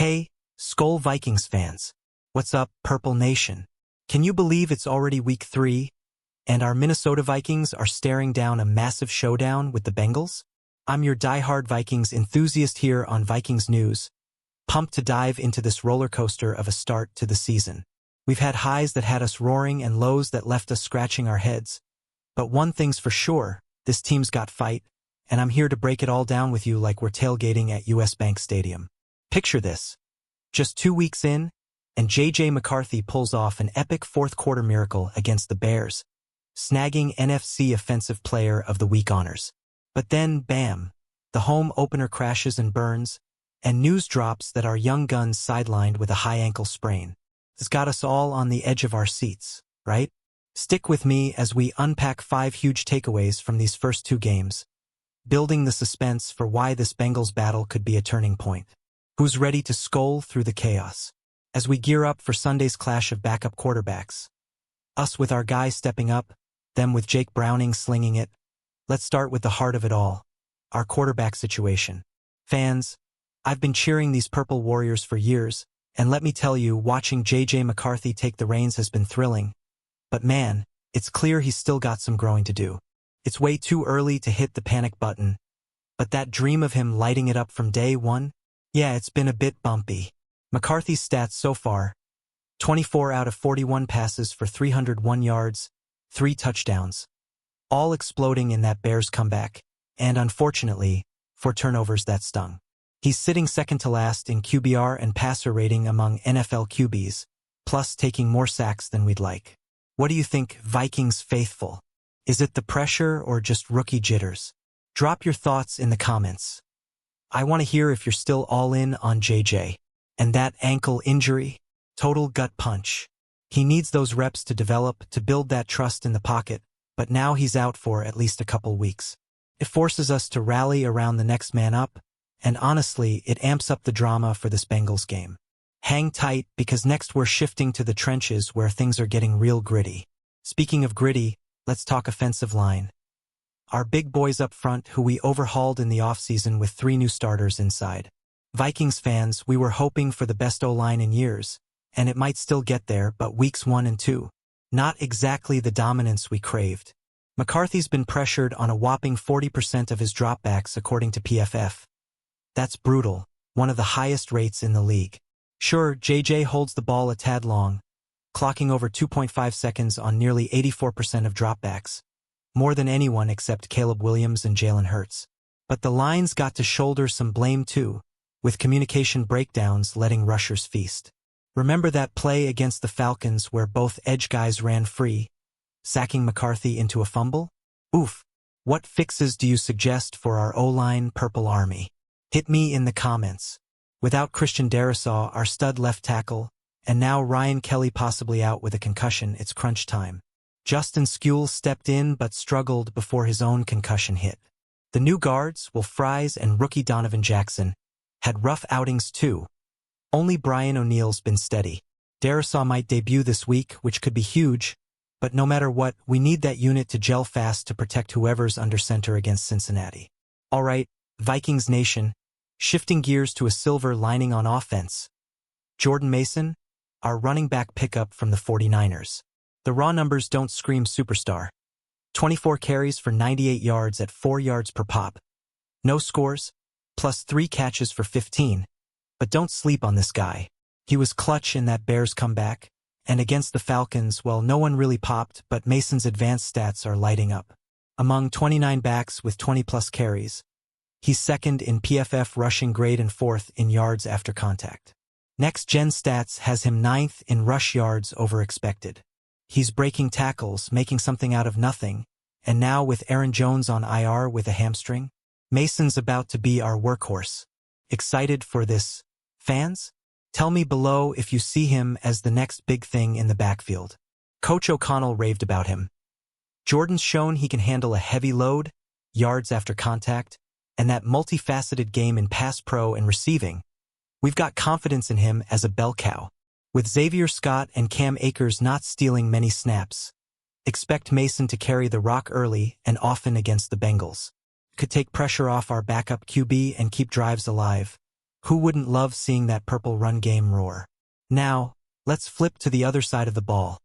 Hey, Skol Vikings fans. What's up, Purple Nation? Can you believe it's already week 3, and our Minnesota Vikings are staring down a massive showdown with the Bengals? I'm your diehard Vikings enthusiast here on Vikings News, pumped to dive into this roller coaster of a start to the season. We've had highs that had us roaring and lows that left us scratching our heads. But one thing's for sure, this team's got fight, and I'm here to break it all down with you like we're tailgating at US Bank Stadium. Picture this. Just 2 weeks in, and J.J. McCarthy pulls off an epic fourth-quarter miracle against the Bears, snagging NFC Offensive Player of the Week honors. But then, bam, the home opener crashes and burns, and news drops that our young gun's sidelined with a high ankle sprain. It's got us all on the edge of our seats, right? Stick with me as we unpack 5 huge takeaways from these first 2 games, building the suspense for why this Bengals battle could be a turning point. Who's ready to skol through the chaos? As we gear up for Sunday's clash of backup quarterbacks. Us with our guy stepping up, them with Jake Browning slinging it. Let's start with the heart of it all, our quarterback situation. Fans, I've been cheering these Purple Warriors for years, and let me tell you, watching J.J. McCarthy take the reins has been thrilling. But man, it's clear he's still got some growing to do. It's way too early to hit the panic button, but that dream of him lighting it up from day one? Yeah, it's been a bit bumpy. McCarthy's stats so far: 24 out of 41 passes for 301 yards, 3 touchdowns, all exploding in that Bears comeback, and unfortunately, 4 turnovers that stung. He's sitting second to last in QBR and passer rating among NFL QBs, plus taking more sacks than we'd like. What do you think, Vikings faithful? Is it the pressure or just rookie jitters? Drop your thoughts in the comments. I want to hear if you're still all in on JJ. And that ankle injury? Total gut punch. He needs those reps to develop, to build that trust in the pocket, but now he's out for at least a couple weeks. It forces us to rally around the next man up, and honestly, it amps up the drama for this Bengals game. Hang tight, because next we're shifting to the trenches where things are getting real gritty. Speaking of gritty, let's talk offensive line. Our big boys up front, who we overhauled in the offseason with 3 new starters inside. Vikings fans, we were hoping for the best O-line in years, and it might still get there, but weeks 1 and 2, not exactly the dominance we craved. McCarthy's been pressured on a whopping 40% of his dropbacks according to PFF. That's brutal, one of the highest rates in the league. Sure, JJ holds the ball a tad long, clocking over 2.5 seconds on nearly 84% of dropbacks, more than anyone except Caleb Williams and Jalen Hurts. But the line's got to shoulder some blame too, with communication breakdowns letting rushers feast. Remember that play against the Falcons where both edge guys ran free, sacking McCarthy into a fumble? Oof. What fixes do you suggest for our O-line Purple Army? Hit me in the comments. Without Christian Darrisaw, our stud left tackle, and now Ryan Kelly possibly out with a concussion, it's crunch time. Justin Skule stepped in but struggled before his own concussion hit. The new guards, Will Fries and rookie Donovan Jackson, had rough outings too. Only Brian O'Neill's been steady. Darrisaw might debut this week, which could be huge, but no matter what, we need that unit to gel fast to protect whoever's under center against Cincinnati. All right, Vikings Nation, shifting gears to a silver lining on offense. Jordan Mason, our running back pickup from the 49ers. The raw numbers don't scream superstar. 24 carries for 98 yards at 4 yards per pop. No scores, plus 3 catches for 15. But don't sleep on this guy. He was clutch in that Bears comeback, and against the Falcons, well, no one really popped, but Mason's advanced stats are lighting up. Among 29 backs with 20-plus carries, he's second in PFF rushing grade and 4th in yards after contact. Next Gen Stats has him 9th in rush yards over expected. He's breaking tackles, making something out of nothing, and now with Aaron Jones on IR with a hamstring, Mason's about to be our workhorse. Excited for this, fans? Tell me below if you see him as the next big thing in the backfield. Coach O'Connell raved about him. Jordan's shown he can handle a heavy load, yards after contact, and that multifaceted game in pass pro and receiving. We've got confidence in him as a bell cow. With Xavier Scott and Cam Akers not stealing many snaps, expect Mason to carry the rock early and often against the Bengals. Could take pressure off our backup QB and keep drives alive. Who wouldn't love seeing that purple run game roar? Now, let's flip to the other side of the ball,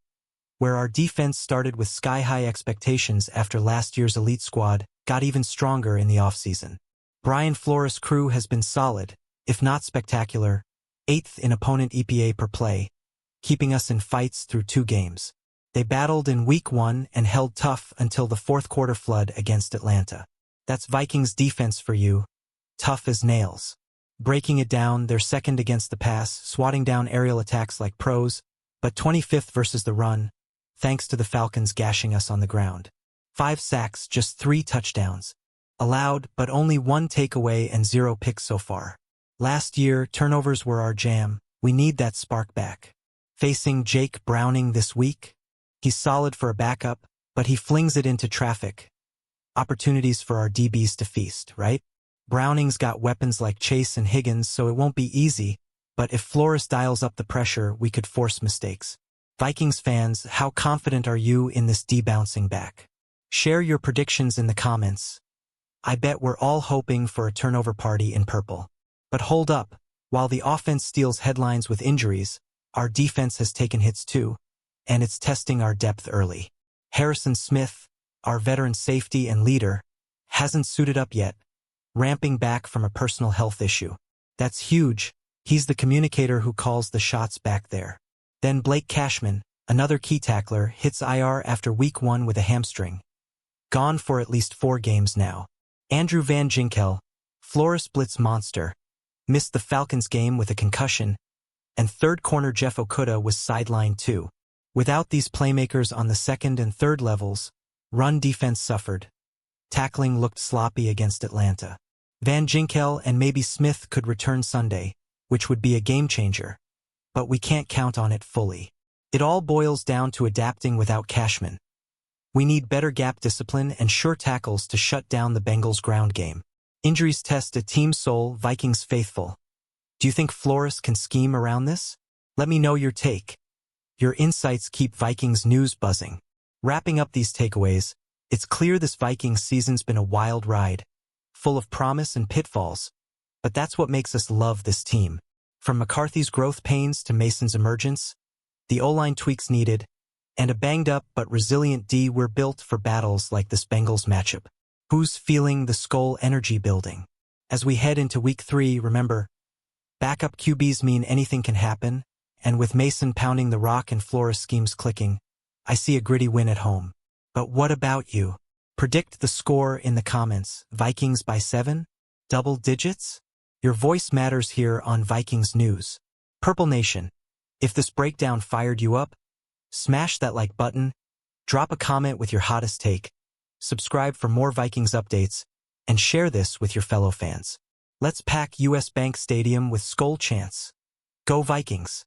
where our defense started with sky-high expectations after last year's elite squad got even stronger in the offseason. Brian Flores' crew has been solid, if not spectacular, 8th in opponent EPA per play, keeping us in fights through 2 games. They battled in Week 1 and held tough until the fourth quarter flood against Atlanta. That's Vikings defense for you, tough as nails. Breaking it down, they're second against the pass, swatting down aerial attacks like pros, but 25th versus the run, thanks to the Falcons gashing us on the ground. 5 sacks, just 3 touchdowns. Allowed, but only 1 takeaway and 0 picks so far. Last year, turnovers were our jam. We need that spark back. Facing Jake Browning this week, he's solid for a backup, but he flings it into traffic. Opportunities for our DBs to feast, right? Browning's got weapons like Chase and Higgins, so it won't be easy, but if Flores dials up the pressure, we could force mistakes. Vikings fans, how confident are you in this D-bouncing back? Share your predictions in the comments. I bet we're all hoping for a turnover party in purple. But hold up, while the offense steals headlines with injuries, our defense has taken hits too, and it's testing our depth early. Harrison Smith, our veteran safety and leader, hasn't suited up yet, ramping back from a personal health issue. That's huge. He's the communicator who calls the shots back there. Then Blake Cashman, another key tackler, hits IR after Week 1 with a hamstring. Gone for at least 4 games now. Andrew Van Ginkel, Flores blitz monster, missed the Falcons game with a concussion, and third corner Jeff Okudah was sidelined too. Without these playmakers on the second and third levels, run defense suffered. Tackling looked sloppy against Atlanta. Van Ginkel and maybe Smith could return Sunday, which would be a game-changer. But we can't count on it fully. It all boils down to adapting without Cashman. We need better gap discipline and sure tackles to shut down the Bengals' ground game. Injuries test a team soul, Vikings faithful. Do you think Flores can scheme around this? Let me know your take. Your insights keep Vikings news buzzing. Wrapping up these takeaways, it's clear this Vikings season's been a wild ride, full of promise and pitfalls. But that's what makes us love this team. From McCarthy's growth pains to Mason's emergence, the O-line tweaks needed, and a banged-up but resilient D, we're built for battles like this Bengals matchup. Who's feeling the Skull energy building? As we head into Week 3, remember, backup QBs mean anything can happen, and with Mason pounding the rock and Flores schemes clicking, I see a gritty win at home. But what about you? Predict the score in the comments. Vikings by 7? Double digits? Your voice matters here on Vikings News. Purple Nation, if this breakdown fired you up, smash that like button, drop a comment with your hottest take, subscribe for more Vikings updates, and share this with your fellow fans. Let's pack US Bank Stadium with Skull chants. Go Vikings!